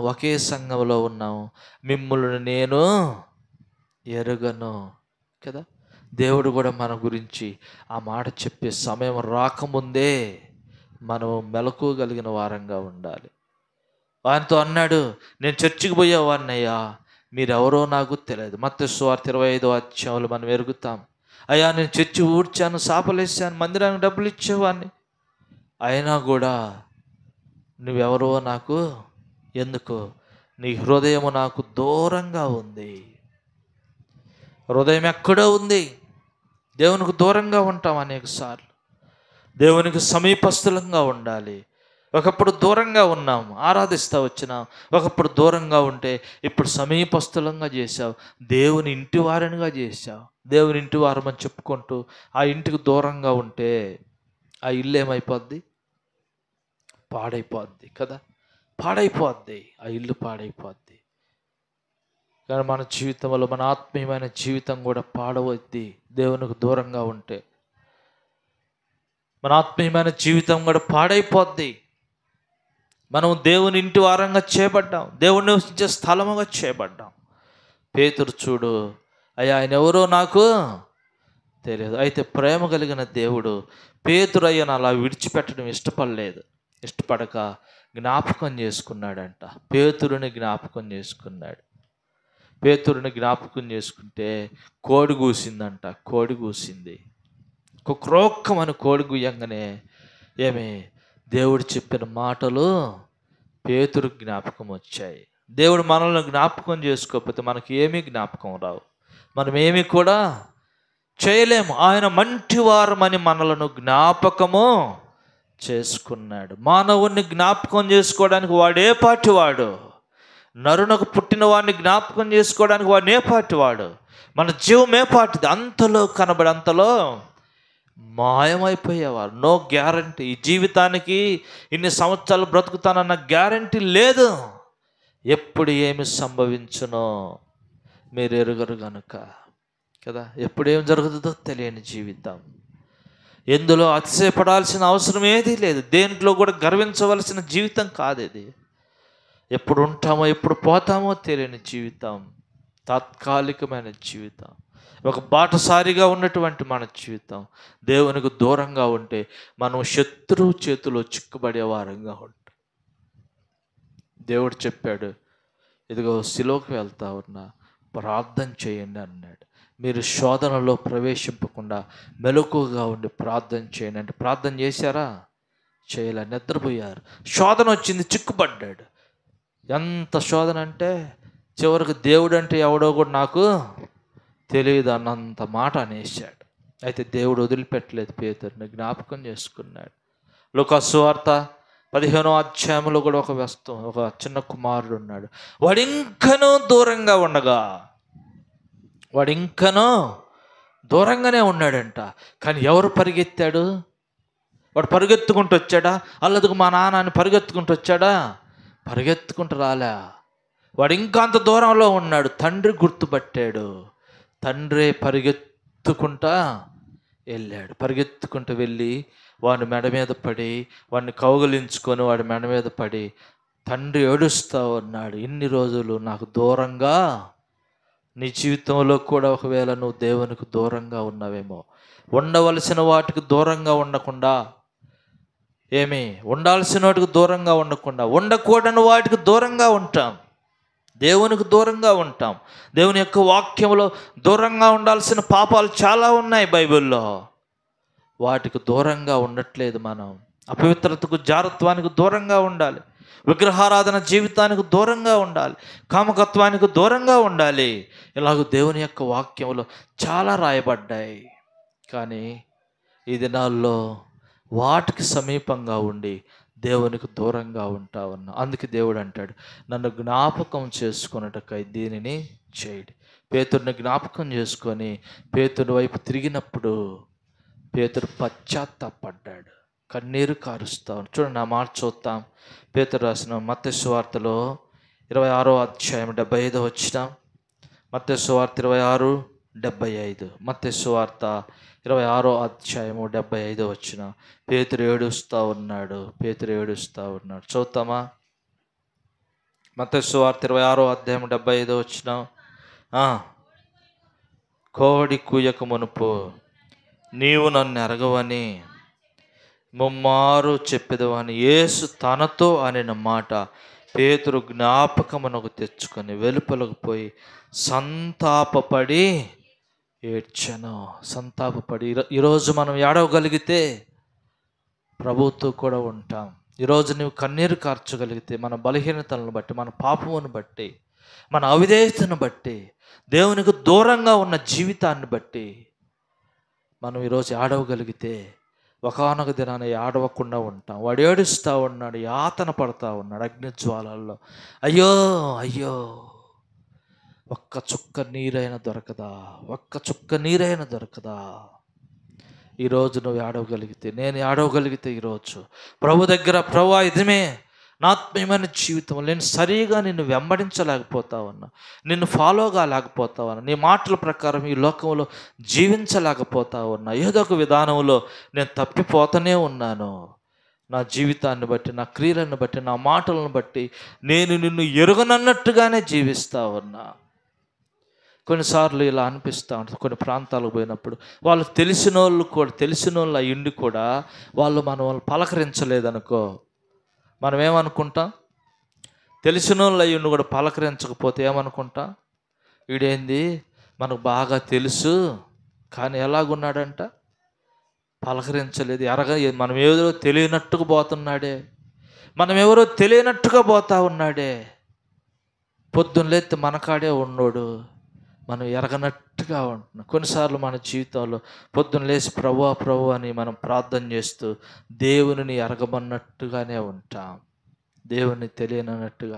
ఒకే సంఘంలో ఉన్నాము, మిమ్మల్ని నేను ఎరుగను కదా. దేవుడు కూడా మన గురించి ఆ మాట చెప్పే సమయం రాకముందే మనం మెలకువగలిగిన వారంగా ఉండాలి. ఆయనతో అన్నాడు, నేను చర్చికి పోయేవాడినయ్యా, మీరెవరో నాకు తెలియదు. మత్తయి సువార్త 25వ అధ్యాయంలో మనం ఎరుగుతాం. అయ్యా నేను చర్చి ఊడ్చాను, సాపలేసాను, మందిరానికి డబ్బులు ఇచ్చేవాడిని, అయినా కూడా నువ్వెవరో నాకు ఎందుకు, నీ హృదయము నాకు దూరంగా ఉంది. హృదయం ఎక్కడో ఉంది. దేవునికి దూరంగా ఉంటాం అనేక సార్లు. దేవునికి సమీపస్థులంగా ఉండాలి. ఒకప్పుడు దూరంగా ఉన్నాం, ఆరాధిస్తూ వచ్చినాం. ఒకప్పుడు దూరంగా ఉంటే ఇప్పుడు సమీపస్థులంగా చేశావు, దేవుని ఇంటి వారినిగా చేశావు. దేవుని ఇంటి వారమని చెప్పుకుంటూ ఆ ఇంటికి దూరంగా ఉంటే ఆ ఇల్లు ఏమైపోద్ది? పాడైపోద్ది కదా. పాడైపోద్ది, ఆ ఇల్లు పాడైపోద్ది. కానీ మన జీవితంలో, మన ఆత్మీయమైన జీవితం కూడా పాడవద్ది దేవునికి దూరంగా ఉంటే. మన ఆత్మీయమైన జీవితం కూడా పాడైపోద్ది. మనం దేవుని ఇంటి వారంగా చేయబడ్డాం, దేవుని నివసించే స్థలముగా చేయబడ్డాం. పేతురు చూడు, అయ్యా ఆయన ఎవరో నాకు తెలియదు. అయితే ప్రేమ కలిగిన దేవుడు పేతురు అయ్యను అలా విడిచిపెట్టడం ఇష్టపడక జ్ఞాపకం చేసుకున్నాడంట. పేతురుని జ్ఞాపకం చేసుకున్నాడు. పేతురుని జ్ఞాపకం చేసుకుంటే కోడి కూసిందంట. కోడి కూసింది. క్రోక్కమని కోడి గుయ్యంగానే ఏమి దేవుడు చెప్పిన మాటలు పేతురు జ్ఞాపకం వచ్చాయి. దేవుడు మనల్ని జ్ఞాపకం చేసుకోకపోతే మనకి ఏమీ జ్ఞాపకం రావు, మనం ఏమీ కూడా చేయలేము. ఆయన మంటివారమని మనలను జ్ఞాపకము చేసుకున్నాడు. మానవుణ్ణి జ్ఞాపకం చేసుకోవడానికి వాడే పాటివాడు. నరునకు పుట్టిన వాడిని జ్ఞాపకం చేసుకోవడానికి వాడు ఏ పాటివాడు. మన జీవమే పాటిది. అంతలో కనబడి అంతలో మాయమైపోయేవారు. No guarantee. ఈ జీవితానికి ఇన్ని సంవత్సరాలు బ్రతుకుతానన్న గ్యారంటీ లేదు. ఎప్పుడు ఏమి సంభవించునో మీరు ఎరుగరు గనుక కదా. ఎప్పుడు ఏం జరుగుతుందో తెలియని జీవితం. ఎందులో అతిశయపడాల్సిన అవసరం ఏదీ లేదు. దేంట్లో కూడా గర్వించవలసిన జీవితం కాదు ఇది. ఎప్పుడు ఉంటామో ఎప్పుడు పోతామో తెలియని జీవితం, తాత్కాలికమైన జీవితం, ఒక బాటసారిగా ఉన్నటువంటి మన జీవితం. దేవునికి దూరంగా ఉంటే మనం శత్రువు చేతిలో చిక్కుబడే వారంగా ఉంటాం. దేవుడు చెప్పాడు, ఇదిగో సిలోకి వెళ్తా ఉన్నా, ప్రార్థన చేయండి అన్నాడు. మీరు శోధనలో ప్రవేశింపకుండా మెలకువగా ఉండి ప్రార్థన చేయండి అంటే ప్రార్థన చేశారా? చేయలే, నిద్రపోయారు. శోధన వచ్చింది, చిక్కుపడ్డాడు. ఎంత శోధన అంటే చివరికి దేవుడు అంటే ఎవడో కూడా నాకు తెలియదు అన్నంత మాట అనేసాడు. అయితే దేవుడు వదిలిపెట్టలేదు, పేతురుని జ్ఞాపకం చేసుకున్నాడు. లూకాసు సువార్త 15వ అధ్యాయంలో కూడా ఒక చిన్న కుమారుడు ఉన్నాడు. వాడు ఇంకనూ దూరంగానే ఉన్నాడంట. కానీ ఎవరు పరిగెత్తాడు? వాడు పరిగెత్తుకుంటూ వచ్చాడా? అల్లదుకు మా నాన్న అని పరిగెత్తుకుంటూ వచ్చాడా? పరిగెత్తుకుంటూ రాలే. వాడు ఇంకా అంత దూరంలో ఉన్నాడు. తండ్రి గుర్తుపట్టాడు. తండ్రే పరిగెత్తుకుంటా వెళ్ళాడు. పరిగెత్తుకుంటూ వెళ్ళి వాడి మెడ మీద పడి, వాడిని కౌగిలించుకొని వాడి మెడ మీద పడి తండ్రి ఏడుస్తూ ఉన్నాడు, ఇన్ని రోజులు నాకు దూరంగా. నీ జీవితంలో కూడా ఒకవేళ నువ్వు దేవునికి దూరంగా ఉన్నావేమో. ఉండవలసిన వాటికి దూరంగా ఉండకుండా, ఉండాల్సిన వాటికి దూరంగా ఉండకుండా, ఉండకూడని వాటికి దూరంగా ఉంటాం. దేవునికి దూరంగా ఉంటాం. దేవుని యొక్క వాక్యంలో దూరంగా ఉండాల్సిన పాపాలు చాలా ఉన్నాయి బైబిల్లో. వాటికి దూరంగా ఉండట్లేదు మనం. అపవిత్రతకు, జారత్వానికి దూరంగా ఉండాలి. విగ్రహారాధన జీవితానికి దూరంగా ఉండాలి. కామకత్వానికి దూరంగా ఉండాలి. ఇలాగ దేవుని యొక్క వాక్యంలో చాలా రాయబడ్డాయి. కానీ ఈ దినాల్లో వాటికి సమీపంగా ఉండి దేవునికి దూరంగా ఉంటా ఉన్నా. అందుకే దేవుడు అంటాడు, నన్ను జ్ఞాపకం చేసుకున్నటకై దీనిని చేయడు. పేతురుని జ్ఞాపకం చేసుకొని పేతురు వైపు తిరిగినప్పుడు పేతురు పశ్చాత్తాపడ్డాడు, కన్నీరు కారుస్తా. చూడండి, ఆ మాట చూద్దాం. పేతురు రాసిన మత్తయి సువార్తలో 26వ అధ్యాయం 75వ వచనం. మత్తయి సువార్త 26:75. మత్తయి సువార్త 26వ అధ్యాయము 75వ వచనం. పేతురు ఏడుస్తూ ఉన్నాడు. చూద్దామా? మత్తయి సువార్త 26:75 కోడి కూయక మునుపు నీవు నన్ను ఎరగవని ముమ్మారు చెప్పేదవని యేసు తనతో అనిన మాట పేతురు జ్ఞాపకమునకు తెచ్చుకొని వెలుపలకు పోయి సంతాపపడి ఏడ్చెను. సంతాపపడి. ఈరోజు మనం ఏడవగలిగితే ప్రభువుతో కూడా ఉంటాం. ఈరోజు నువ్వు కన్నీరు కార్చగలిగితే మన బలహీనతలను బట్టి, మన పాపమును బట్టి, మన అవిధేయతను బట్టి, దేవునికి దూరంగా ఉన్న జీవితాన్ని బట్టి మనం ఈరోజు ఏడవగలిగితే ఒకానొక దినాన ఏడవకుండా ఉంటాం. వాడు ఏడుస్తూ ఉన్నాడు, యాతన పడతా ఉన్నాడు అగ్నిజ్వాలల్లో. అయ్యో అయ్యో, ఒక్క చుక్క నీరైనా దొరకదా, ఒక్క చుక్క నీరైనా దొరకదా. ఈరోజు నువ్వు ఏడవగలిగితే, నేను ఏడవగలిగితే ఈరోజు ప్రభు దగ్గర, ప్రభు ఇదమే నా ఆత్మీయమైన జీవితం, నేను సరిగా నిన్ను వెంబడించలేకపోతా ఉన్నా, నిన్ను ఫాలో కాలేకపోతా ఉన్నా, నీ మాటల ప్రకారం ఈ లోకంలో జీవించలేకపోతా ఉన్నా, ఏదో ఒక విధానంలో నేను తప్పిపోతూనే ఉన్నాను. నా జీవితాన్ని బట్టి, నా క్రియలను బట్టి, నా మాటలను బట్టి నేను నిన్ను ఎరుగనన్నట్టుగానే జీవిస్తా ఉన్నా. కొన్నిసార్లు ఇలా అనిపిస్తూ ఉంటుంది. కొన్ని ప్రాంతాలకు పోయినప్పుడు వాళ్ళు తెలిసిన వాళ్ళు అయ్యుండి కూడా వాళ్ళు మనం పలకరించలేదనుకో, మనం ఏమనుకుంటాం? తెలిసిన వాళ్ళు అయ్యుండి కూడా పలకరించకపోతే ఏమనుకుంటాం? వీడేంది మనకు బాగా తెలుసు కానీ ఎలాగున్నాడంట, పలకరించలేదు, మనం ఏదో తెలియనట్టుగా పోతున్నాడే, మనం ఎవరో తెలియనట్టుగా పోతా ఉన్నాడే. పొద్దున్న లేస్తే మనకాడే ఉన్నోడు మనం ఎరగనట్టుగా ఉంటున్నాం. కొన్నిసార్లు మన జీవితంలో పొద్దున్న లేచి ప్రభువా ప్రభు అని మనం ప్రార్థన చేస్తూ దేవునిని ఎరగమన్నట్టుగానే ఉంటాం, దేవుని తెలియనట్టుగా.